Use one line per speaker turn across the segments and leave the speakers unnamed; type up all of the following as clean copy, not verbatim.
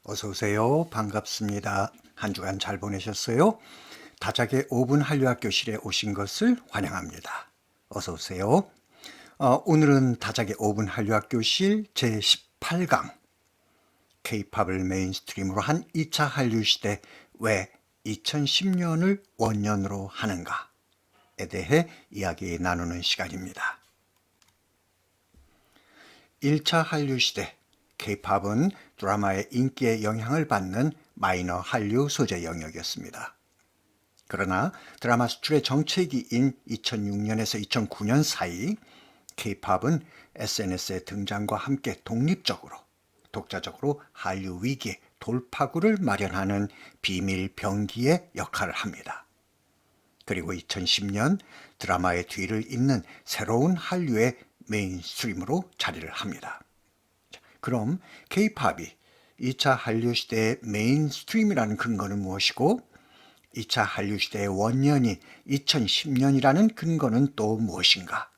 어서 오세요. 반갑습니다. 한 주간 잘 보내셨어요? 다작의 5분 한류학교실에 오신 것을 환영합니다. 어서 오세요. 오늘은 다작의 5분 한류학교실 제18강 K-팝을 메인스트림으로 한 2차 한류시대 왜 2010년을 원년으로 하는가에 대해 이야기 나누는 시간입니다. 1차 한류시대 K-팝은 드라마의 인기에 영향을 받는 마이너 한류 소재 영역이었습니다. 그러나 드라마 수출의 정체기인 2006년에서 2009년 사이 K-팝은 SNS의 등장과 함께 독립적으로, 독자적으로 한류 위기의 돌파구를 마련하는 비밀 병기의 역할을 합니다. 그리고 2010년 드라마의 뒤를 잇는 새로운 한류의 메인스트림으로 자리를 합니다. 그럼 K-팝이 2차 한류시대의 메인스트림이라는 근거는 무엇이고 2차 한류시대의 원년이 2010년이라는 근거는 또 무엇인가?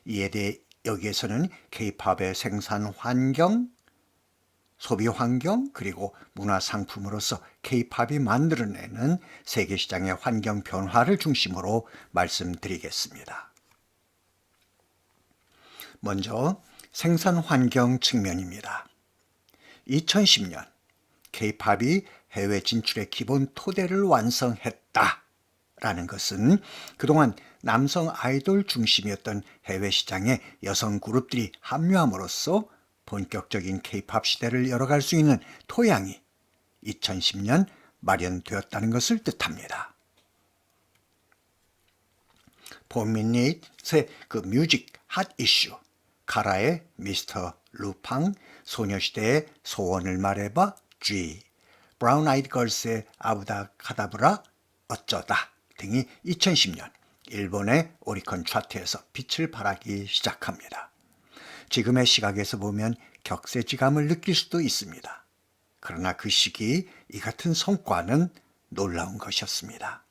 이에 대해 여기에서는 K-팝의 생산 환경, 소비 환경, 그리고 문화 상품으로서 K-팝이 만들어내는 세계시장의 환경 변화를 중심으로 말씀드리겠습니다. 먼저 생산 환경 측면입니다. 2010년 K-팝이 해외 진출의 기본 토대를 완성했다라는 것은 그동안 남성 아이돌 중심이었던 해외 시장에 여성 그룹들이 합류함으로써 본격적인 K-팝 시대를 열어갈 수 있는 토양이 2010년 마련되었다는 것을 뜻합니다. 봄미닛의 그 뮤직 핫 이슈, 카라의 미스터 루팡, 소녀시대의 소원을 말해봐 G, 브라운 아이드 걸스의 아부다 카다브라 어쩌다 등이 2010년 일본의 오리콘 차트에서 빛을 발하기 시작합니다. 지금의 시각에서 보면 격세지감을 느낄 수도 있습니다. 그러나 그 시기 이 같은 성과는 놀라운 것이었습니다.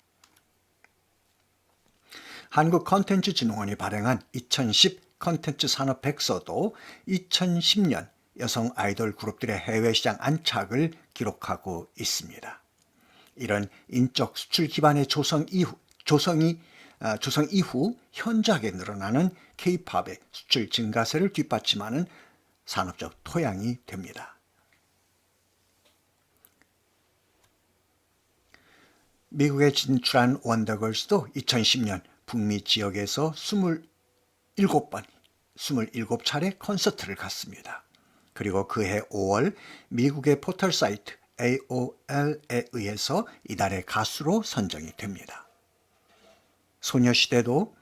한국콘텐츠진흥원이 발행한 2010 콘텐츠 산업 백서도 2010년 여성 아이돌 그룹들의 해외 시장 안착을 기록하고 있습니다. 이런 인적 수출 기반의 조성 이후 현저하게 늘어나는 K-팝의 수출 증가세를 뒷받침하는 산업적 토양이 됩니다. 미국에 진출한 원더걸스도 2010년 북미 지역에서 27차례 콘서트를 갔습니다. 그리고 그해 5월 미국의 포털 사이트 AOL에 의해서 이달의 가수로 선정이 됩니다. 소녀시대도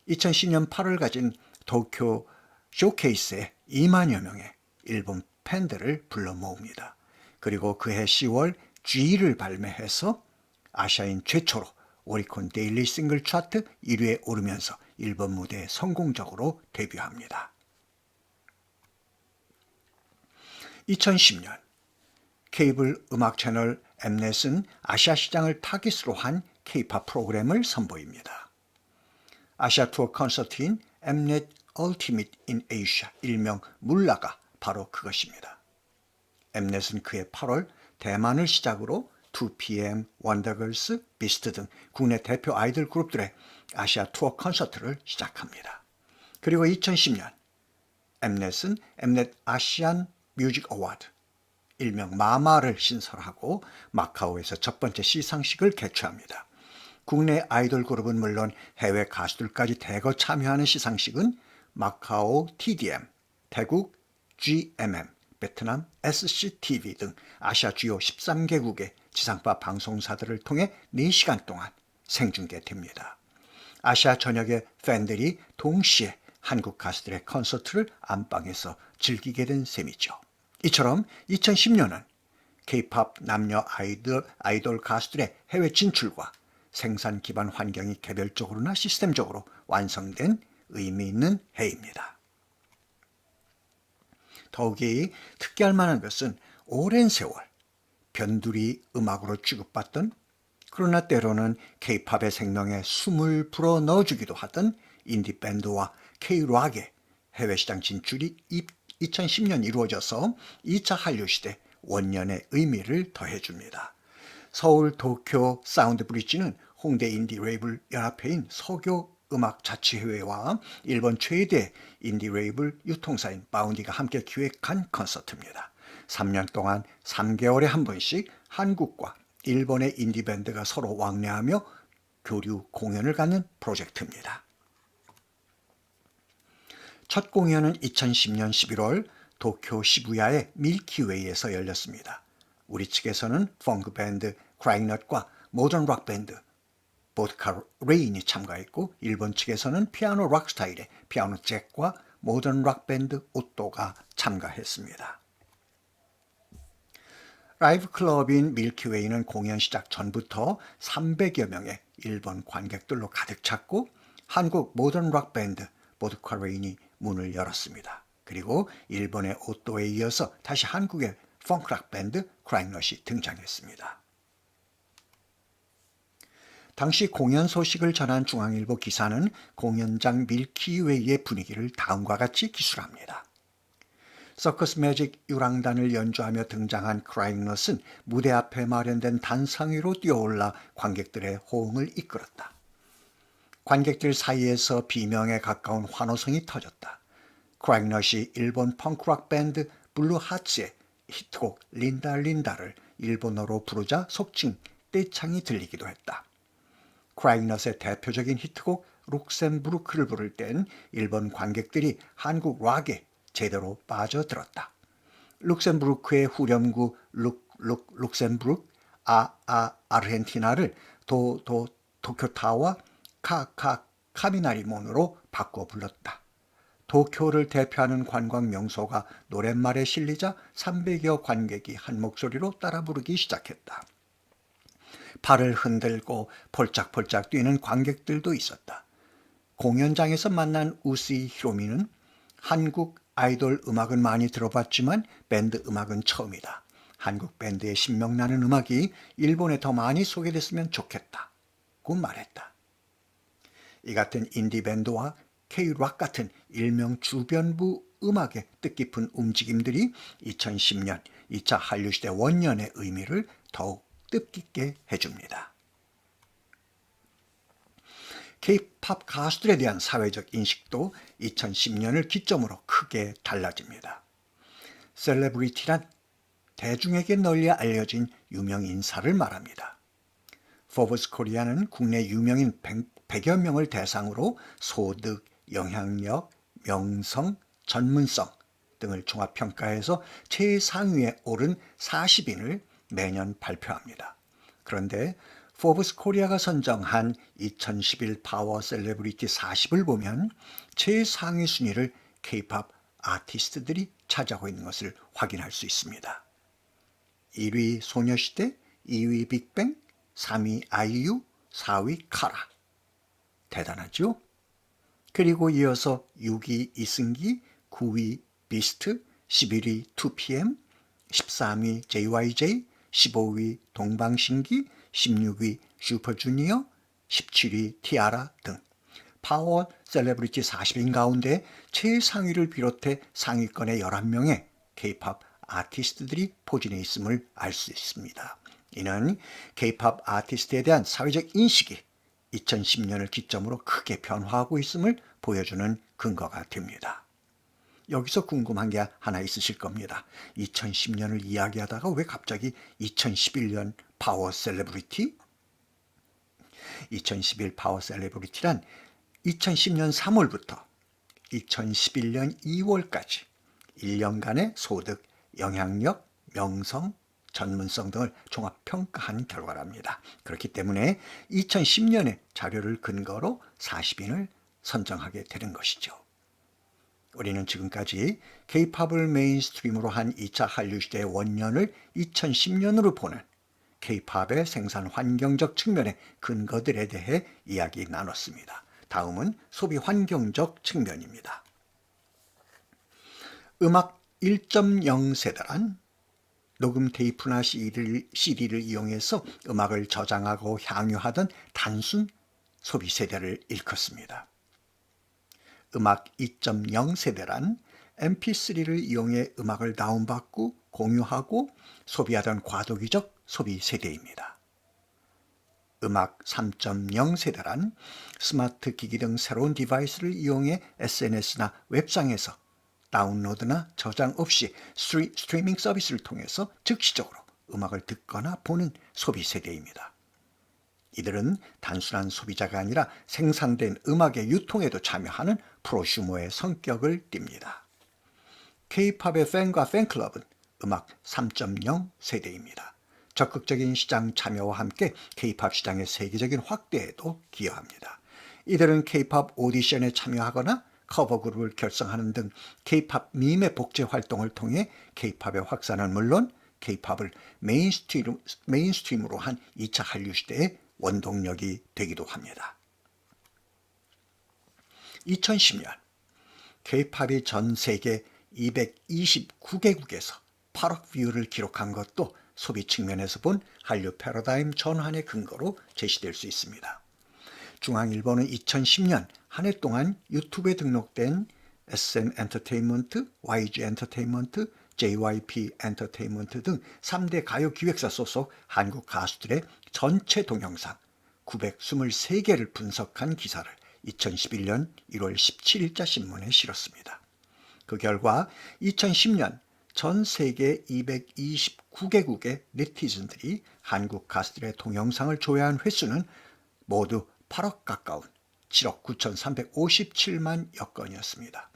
2010년 8월 가진 도쿄 쇼케이스에 2만여 명의 일본 팬들을 불러 모읍니다. 그리고 그해 10월 G를 발매해서 아시아인 최초로 오리콘 데일리 싱글 차트 1위에 오르면서 일본 무대에 성공적으로 데뷔합니다. 2010년 케이블 음악 채널 엠넷은 아시아 시장을 타깃으로 한 K-팝 프로그램을 선보입니다. 아시아 투어 콘서트인 엠넷 얼티밋 인 에이시아 일명 물라가 바로 그것입니다. 엠넷은 그해 8월 대만을 시작으로 2PM, 원더걸스, 비스트 등 국내 대표 아이돌 그룹들의 아시아 투어 콘서트를 시작합니다. 그리고 2010년 엠넷은 엠넷 아시안 뮤직 어워드, 일명 마마를 신설하고 마카오에서 첫 번째 시상식을 개최합니다. 국내 아이돌 그룹은 물론 해외 가수들까지 대거 참여하는 시상식은 마카오 TDM, 태국 GMM, 베트남 SCTV 등 아시아 주요 13개국의 지상파 방송사들을 통해 4시간 동안 생중계됩니다. 아시아 전역의 팬들이 동시에 한국 가수들의 콘서트를 안방에서 즐기게 된 셈이죠. 이처럼 2010년은 K-팝 남녀 아이돌 가수들의 해외 진출과 생산 기반 환경이 개별적으로나 시스템적으로 완성된 의미 있는 해입니다. 더욱이 특기할 만한 것은 오랜 세월 변두리 음악으로 취급받던 그러나 때로는 K-팝의 생명에 숨을 불어 넣어주기도 하던 인디밴드와 K-락의 해외 시장 진출이 2010년 이루어져서 2차 한류시대 원년의 의미를 더해줍니다. 서울 도쿄 사운드 브릿지는 홍대 인디 레이블 연합회인 서교 음악자치회와 일본 최대 인디 레이블 유통사인 바운디가 함께 기획한 콘서트입니다. 3년 동안 3개월에 한 번씩 한국과 일본의 인디밴드가 서로 왕래하며 교류 공연을 갖는 프로젝트입니다. 첫 공연은 2010년 11월 도쿄 시부야의 밀키웨이에서 열렸습니다. 우리 측에서는 펑크 밴드 크라잉넛과 모던 락 밴드 보드카 레인이 참가했고, 일본 측에서는 피아노 락 스타일의 피아노 잭과 모던 락 밴드 오또가 참가했습니다. 라이브 클럽인 밀키웨이는 공연 시작 전부터 300여 명의 일본 관객들로 가득 찼고, 한국 모던 락 밴드 보드카 레인이 문을 열었습니다. 그리고 일본의 오또에 이어서 다시 한국의 펑크락 밴드 크라잉넛이 등장했습니다. 당시 공연 소식을 전한 중앙일보 기사는 공연장 밀키웨이의 분위기를 다음과 같이 기술합니다. 서커스 매직 유랑단을 연주하며 등장한 크라잉넛은 무대 앞에 마련된 단상 위로 뛰어올라 관객들의 호응을 이끌었다. 관객들 사이에서 비명에 가까운 환호성이 터졌다. 크라잉넛이 일본 펑크락 밴드 블루하츠의 히트곡 린다 린다를 일본어로 부르자 속칭 떼창이 들리기도 했다. 크라잉넛의 대표적인 히트곡 룩셈부르크를 부를 땐 일본 관객들이 한국 락에 제대로 빠져들었다. 룩셈부르크의 후렴구 룩셈부르크 아르헨티나를 도쿄타와 카미나리몬으로 바꿔 불렀다. 도쿄를 대표하는 관광 명소가 노랫말에 실리자 300여 관객이 한 목소리로 따라 부르기 시작했다. 발을 흔들고 폴짝폴짝 뛰는 관객들도 있었다. 공연장에서 만난 우스이 히로미는 한국 아이돌 음악은 많이 들어봤지만 밴드 음악은 처음이다. 한국 밴드의 신명나는 음악이 일본에 더 많이 소개됐으면 좋겠다고 말했다. 이 같은 인디밴드와 K-락 같은 일명 주변부 음악의 뜻깊은 움직임들이 2010년 2차 한류시대 원년의 의미를 더욱 뜻깊게 해줍니다. K-팝 가수들에 대한 사회적 인식도 2010년을 기점으로 크게 달라집니다. 셀레브리티란 대중에게 널리 알려진 유명 인사를 말합니다. 포브스 코리아는 국내 유명인 100여 명을 대상으로 소득, 영향력, 명성, 전문성 등을 종합평가해서 최상위에 오른 40인을 매년 발표합니다. 그런데 포브스 코리아가 선정한 2011 파워 셀레브리티 40을 보면 최상위 순위를 K-팝 아티스트들이 차지하고 있는 것을 확인할 수 있습니다. 1위 소녀시대, 2위 빅뱅, 3위 아이유, 4위 카라. 대단하죠? 그리고 이어서 6위 이승기, 9위 비스트, 11위 2PM, 13위 JYJ, 15위 동방신기, 16위 슈퍼주니어, 17위 티아라 등 파워 셀레브리티 40인 가운데 최상위를 비롯해 상위권의 11명의 K-팝 아티스트들이 포진해 있음을 알 수 있습니다. 이는 K-팝 아티스트에 대한 사회적 인식이 2010년을 기점으로 크게 변화하고 있음을 보여주는 근거가 됩니다. 여기서 궁금한 게 하나 있으실 겁니다. 2010년을 이야기하다가 왜 갑자기 2011년 파워 셀레브리티? 2011 파워 셀레브리티란 2010년 3월부터 2011년 2월까지 1년간의 소득, 영향력, 명성, 전문성 등을 종합평가한 결과랍니다. 그렇기 때문에 2010년의 자료를 근거로 40인을 선정하게 되는 것이죠. 우리는 지금까지 K-팝을 메인스트림으로 한 2차 한류시대의 원년을 2010년으로 보는 K-팝의 생산 환경적 측면의 근거들에 대해 이야기 나눴습니다. 다음은 소비 환경적 측면입니다. 음악 1.0 세대란 녹음 테이프나 CD를 이용해서 음악을 저장하고 향유하던 단순 소비 세대를 일컫습니다. 음악 2.0 세대란 MP3를 이용해 음악을 다운받고 공유하고 소비하던 과도기적 소비 세대입니다. 음악 3.0 세대란 스마트 기기 등 새로운 디바이스를 이용해 SNS나 웹상에서 다운로드나 저장 없이 스트리밍 서비스를 통해서 즉시적으로 음악을 듣거나 보는 소비 세대입니다. 이들은 단순한 소비자가 아니라 생산된 음악의 유통에도 참여하는 프로슈머의 성격을 띱니다. K-팝의 팬과 팬클럽은 음악 3.0 세대입니다. 적극적인 시장 참여와 함께 K-팝 시장의 세계적인 확대에도 기여합니다. 이들은 K-팝 오디션에 참여하거나 커버 그룹을 결성하는 등 K-팝 밈의 복제 활동을 통해 K-팝의 확산은 물론 K-팝을 메인스트림으로 한 2차 한류 시대의 원동력이 되기도 합니다. 2010년 K-팝이 전 세계 229개국에서 8억 뷰를 기록한 것도 소비 측면에서 본 한류 패러다임 전환의 근거로 제시될 수 있습니다. 중앙일보는 2010년 한 해 동안 유튜브에 등록된 SM 엔터테인먼트, YG 엔터테인먼트, JYP 엔터테인먼트 등 3대 가요 기획사 소속 한국 가수들의 전체 동영상 923개를 분석한 기사를 2011년 1월 17일자 신문에 실었습니다. 그 결과 2010년 전 세계 229개국의 네티즌들이 한국 가수들의 동영상을 조회한 횟수는 모두 8억 가까운 7억 9,357만여 건이었습니다.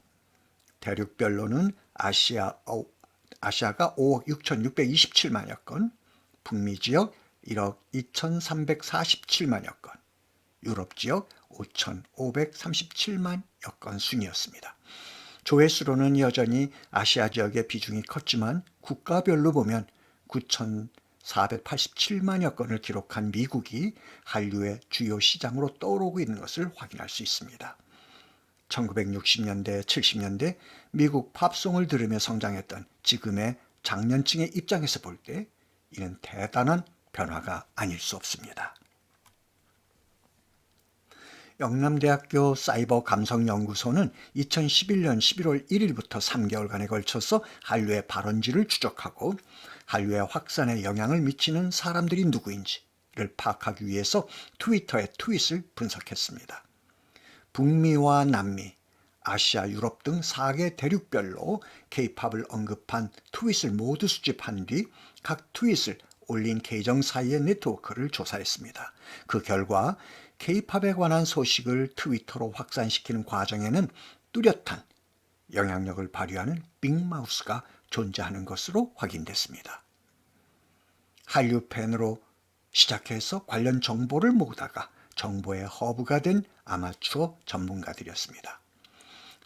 대륙별로는 아시아가 5억 6,627만여 건, 북미 지역 1억 2,347만여 건, 유럽 지역 5,537만여 건 순이었습니다. 조회수로는 여전히 아시아 지역의 비중이 컸지만 국가별로 보면 9,487만여 건을 기록한 미국이 한류의 주요 시장으로 떠오르고 있는 것을 확인할 수 있습니다. 1960년대, 70년대 미국 팝송을 들으며 성장했던 지금의 장년층의 입장에서 볼 때 이는 대단한 변화가 아닐 수 없습니다. 영남대학교 사이버 감성연구소는 2011년 11월 1일부터 3개월간에 걸쳐서 한류의 발원지를 추적하고 한류의 확산에 영향을 미치는 사람들이 누구인지를 파악하기 위해서 트위터의 트윗을 분석했습니다. 북미와 남미, 아시아, 유럽 등 4개 대륙별로 K-팝을 언급한 트윗을 모두 수집한 뒤 각 트윗을 올린 계정 사이의 네트워크를 조사했습니다. 그 결과 K-팝에 관한 소식을 트위터로 확산시키는 과정에는 뚜렷한 영향력을 발휘하는 빅마우스가 존재하는 것으로 확인됐습니다. 한류 팬으로 시작해서 관련 정보를 모으다가 정보의 허브가 된 아마추어 전문가들이었습니다.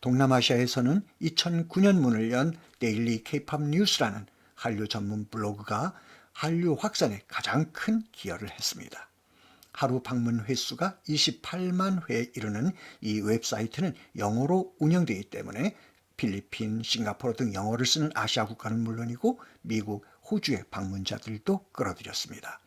동남아시아에서는 2009년 문을 연 데일리 K-팝 뉴스라는 한류 전문 블로그가 한류 확산에 가장 큰 기여를 했습니다. 하루 방문 횟수가 28만 회에 이르는 이 웹사이트는 영어로 운영되기 때문에 필리핀, 싱가포르 등 영어를 쓰는 아시아 국가는 물론이고 미국, 호주의 방문자들도 끌어들였습니다.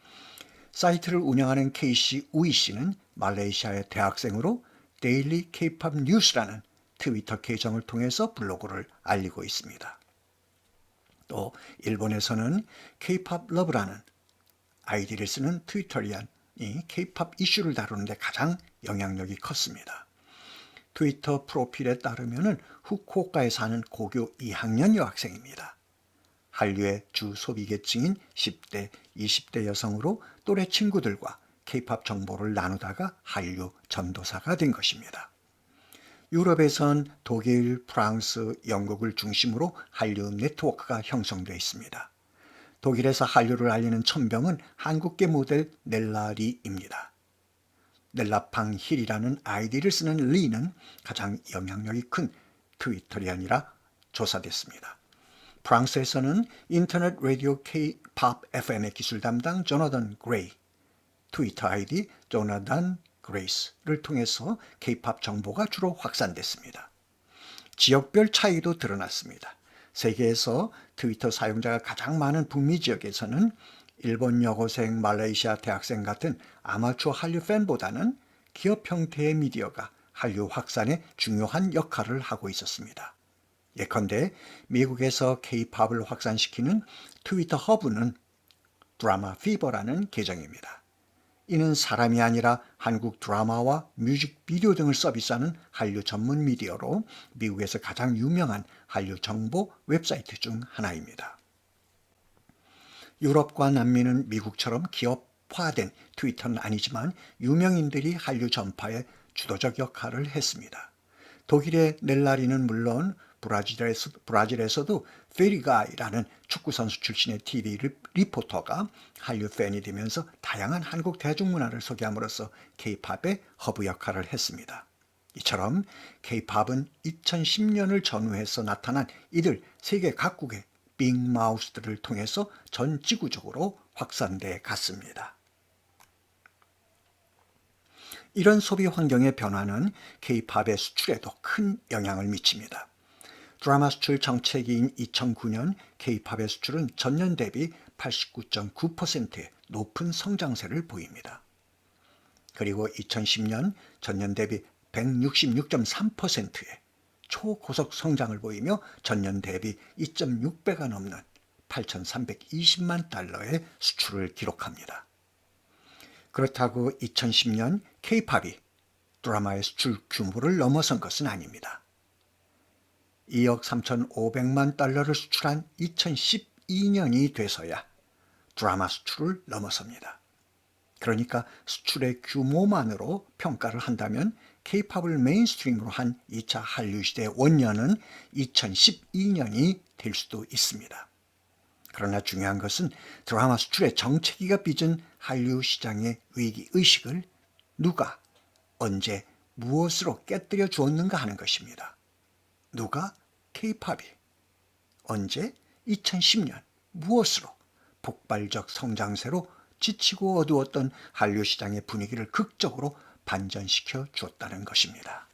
사이트를 운영하는 K씨 우이 씨는 말레이시아의 대학생으로 데일리 K-팝 뉴스라는 트위터 계정을 통해서 블로그를 알리고 있습니다. 또 일본에서는 K-팝 러브라는 아이디를 쓰는 트위터리안이 K-팝 이슈를 다루는 데 가장 영향력이 컸습니다. 트위터 프로필에 따르면 후쿠오카에 사는 고교 2학년 여학생입니다. 한류의 주 소비 계층인 10대, 20대 여성으로 또래 친구들과 K-팝 정보를 나누다가 한류 전도사가 된 것입니다. 유럽에선 독일, 프랑스, 영국을 중심으로 한류 네트워크가 형성되어 있습니다. 독일에서 한류를 알리는 천병은 한국계 모델 넬라리입니다. 넬라팡 힐이라는 아이디를 쓰는 리는 가장 영향력이 큰 트위터리안이라 조사됐습니다. 프랑스에서는 인터넷 라디오 K-팝 FM의 기술 담당 조나단 그레이, 트위터 아이디 조나단 그레이스를 통해서 K-팝 정보가 주로 확산됐습니다. 지역별 차이도 드러났습니다. 세계에서 트위터 사용자가 가장 많은 북미 지역에서는 일본 여고생, 말레이시아 대학생 같은 아마추어 한류 팬보다는 기업 형태의 미디어가 한류 확산에 중요한 역할을 하고 있었습니다. 예컨대 미국에서 K-팝을 확산시키는 트위터 허브는 드라마 피버라는 계정입니다. 이는 사람이 아니라 한국 드라마와 뮤직비디오 등을 서비스하는 한류 전문 미디어로 미국에서 가장 유명한 한류 정보 웹사이트 중 하나입니다. 유럽과 남미는 미국처럼 기업화된 트위터는 아니지만 유명인들이 한류 전파에 주도적 역할을 했습니다. 독일의 넬라리는 물론 브라질에서도 페리가이라는 축구선수 출신의 TV 리포터가 한류 팬이 되면서 다양한 한국 대중문화를 소개함으로써 K-팝의 허브 역할을 했습니다. 이처럼 K-팝은 2010년을 전후해서 나타난 이들 세계 각국의 빅마우스들을 통해서 전 지구적으로 확산돼 갔습니다. 이런 소비 환경의 변화는 K-팝의 수출에도 큰 영향을 미칩니다. 드라마 수출 정체기인 2009년 K-팝의 수출은 전년 대비 89.9%의 높은 성장세를 보입니다. 그리고 2010년 전년 대비 166.3%의 초고속 성장을 보이며 전년 대비 2.6배가 넘는 8,320만 달러의 수출을 기록합니다. 그렇다고 2010년 K-팝이 드라마의 수출 규모를 넘어선 것은 아닙니다. 2억 3,500만 달러를 수출한 2012년이 돼서야 드라마 수출을 넘어섭니다. 그러니까 수출의 규모만으로 평가를 한다면 K-팝을 메인스트림으로 한 2차 한류 시대의 원년은 2012년이 될 수도 있습니다. 그러나 중요한 것은 드라마 수출의 정체기가 빚은 한류 시장의 위기의식을 누가, 언제, 무엇으로 깨뜨려 주었는가 하는 것입니다. 누가? K-팝이. 언제? 2010년. 무엇으로? 폭발적 성장세로 지치고 어두웠던 한류 시장의 분위기를 극적으로 반전시켜 주었다는 것입니다.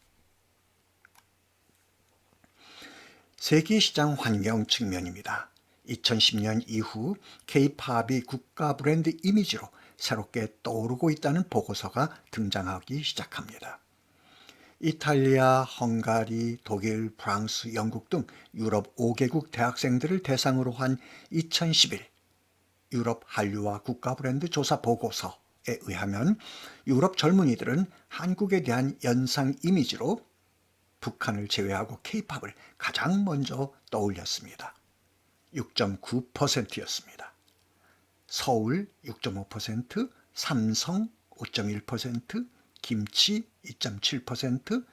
세계 시장 환경 측면입니다. 2010년 이후 K-팝이 국가 브랜드 이미지로 새롭게 떠오르고 있다는 보고서가 등장하기 시작합니다. 이탈리아, 헝가리, 독일, 프랑스, 영국 등 유럽 5개국 대학생들을 대상으로 한 2011 유럽 한류와 국가 브랜드 조사 보고서에 의하면 유럽 젊은이들은 한국에 대한 연상 이미지로 북한을 제외하고 K-팝을 가장 먼저 떠올렸습니다. 6.9%였습니다. 서울 6.5%, 삼성 5.1%, 김치 2.7%,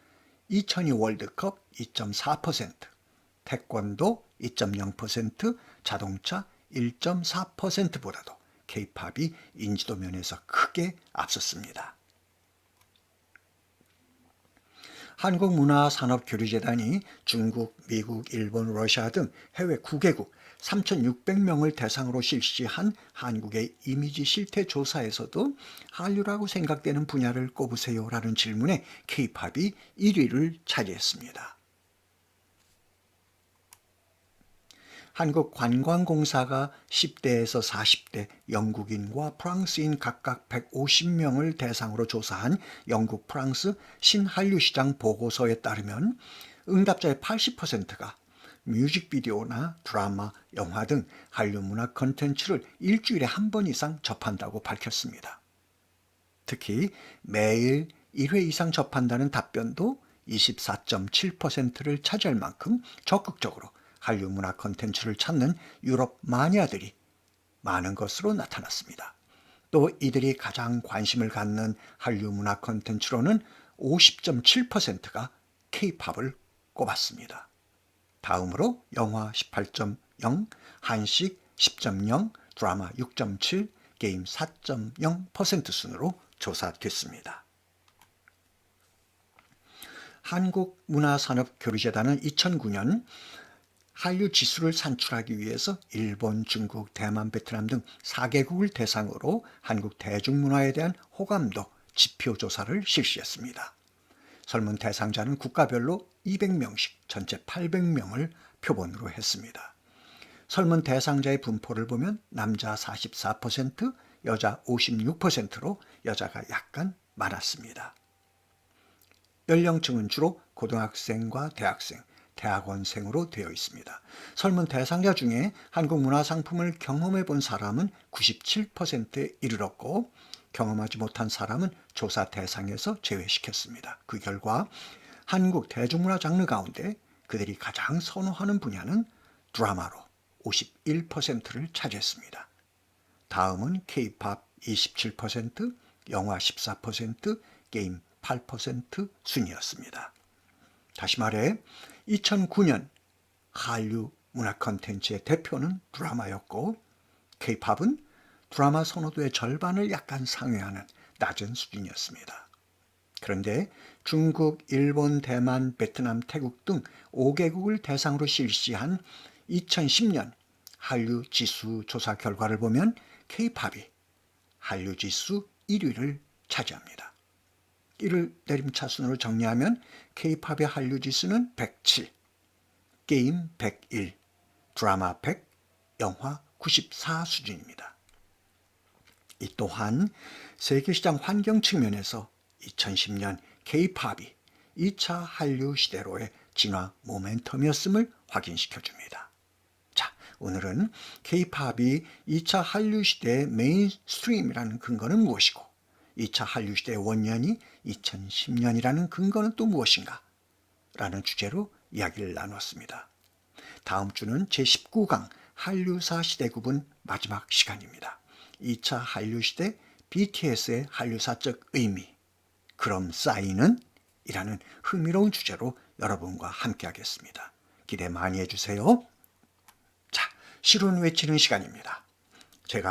2002 월드컵 2.4%, 태권도 2.0%, 자동차 1.4%보다도 K-팝이 인지도 면에서 크게 앞섰습니다. 한국문화산업교류재단이 중국, 미국, 일본, 러시아 등 해외 9개국 3,600명을 대상으로 실시한 한국의 이미지 실태 조사에서도 한류라고 생각되는 분야를 꼽으세요 라는 질문에 K-팝이 1위를 차지했습니다. 한국관광공사가 10대에서 40대 영국인과 프랑스인 각각 150명을 대상으로 조사한 영국 프랑스 신한류 시장 보고서에 따르면 응답자의 80%가 뮤직비디오나 드라마, 영화 등 한류 문화 콘텐츠를 일주일에 한 번 이상 접한다고 밝혔습니다. 특히 매일 1회 이상 접한다는 답변도 24.7%를 차지할 만큼 적극적으로 한류 문화 콘텐츠를 찾는 유럽 마니아들이 많은 것으로 나타났습니다. 또 이들이 가장 관심을 갖는 한류 문화 콘텐츠로는 50.7%가 K-팝을 꼽았습니다. 다음으로 영화 18.0, 한식 10.0, 드라마 6.7, 게임 4.0% 순으로 조사됐습니다. 한국문화산업교류재단은 2009년 한류 지수를 산출하기 위해서 일본, 중국, 대만, 베트남 등 4개국을 대상으로 한국 대중문화에 대한 호감도 지표 조사를 실시했습니다. 설문 대상자는 국가별로 200명씩 전체 800명을 표본으로 했습니다. 설문 대상자의 분포를 보면 남자 44%, 여자 56%로 여자가 약간 많았습니다. 연령층은 주로 고등학생과 대학생, 대학원생으로 되어 있습니다. 설문 대상자 중에 한국 문화상품을 경험해 본 사람은 97%에 이르렀고 경험하지 못한 사람은 조사 대상에서 제외시켰습니다. 그 결과 한국 대중문화 장르 가운데 그들이 가장 선호하는 분야는 드라마로 51%를 차지했습니다. 다음은 K-팝 27%, 영화 14%, 게임 8% 순이었습니다. 다시 말해 2009년 한류 문화 콘텐츠의 대표는 드라마였고 K-팝은 드라마 선호도의 절반을 약간 상회하는 낮은 수준이었습니다. 그런데 중국, 일본, 대만, 베트남, 태국 등 5개국을 대상으로 실시한 2010년 한류 지수 조사 결과를 보면 K-팝이 한류 지수 1위를 차지합니다. 이를 내림차순으로 정리하면 K-팝의 한류 지수는 107, 게임 101, 드라마 100, 영화 94 수준입니다. 이 또한 세계시장 환경 측면에서 2010년 K-팝이 2차 한류 시대로의 진화 모멘텀이었음을 확인시켜줍니다. 자, 오늘은 K-팝이 2차 한류 시대의 메인스트림이라는 근거는 무엇이고 2차 한류 시대의 원년이 2010년이라는 근거는 또 무엇인가? 라는 주제로 이야기를 나눴습니다. 다음 주는 제19강 한류사 시대 구분 마지막 시간입니다. 2차 한류 시대 BTS의 한류사적 의미, 그럼 싸이는? 이라는 흥미로운 주제로 여러분과 함께 하겠습니다. 기대 많이 해주세요. 자, 실온 외치는 시간입니다. 제가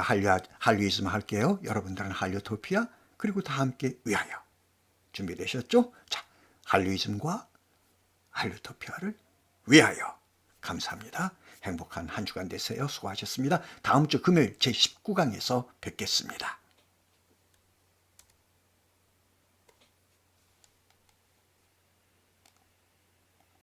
한류이즘 할게요. 여러분들은 한류토피아, 그리고 다 함께 위하여. 준비되셨죠? 자, 한류이즘과 한류토피아를 위하여. 감사합니다. 행복한 한 주간 되세요. 수고하셨습니다. 다음 주 금요일 제19강에서 뵙겠습니다.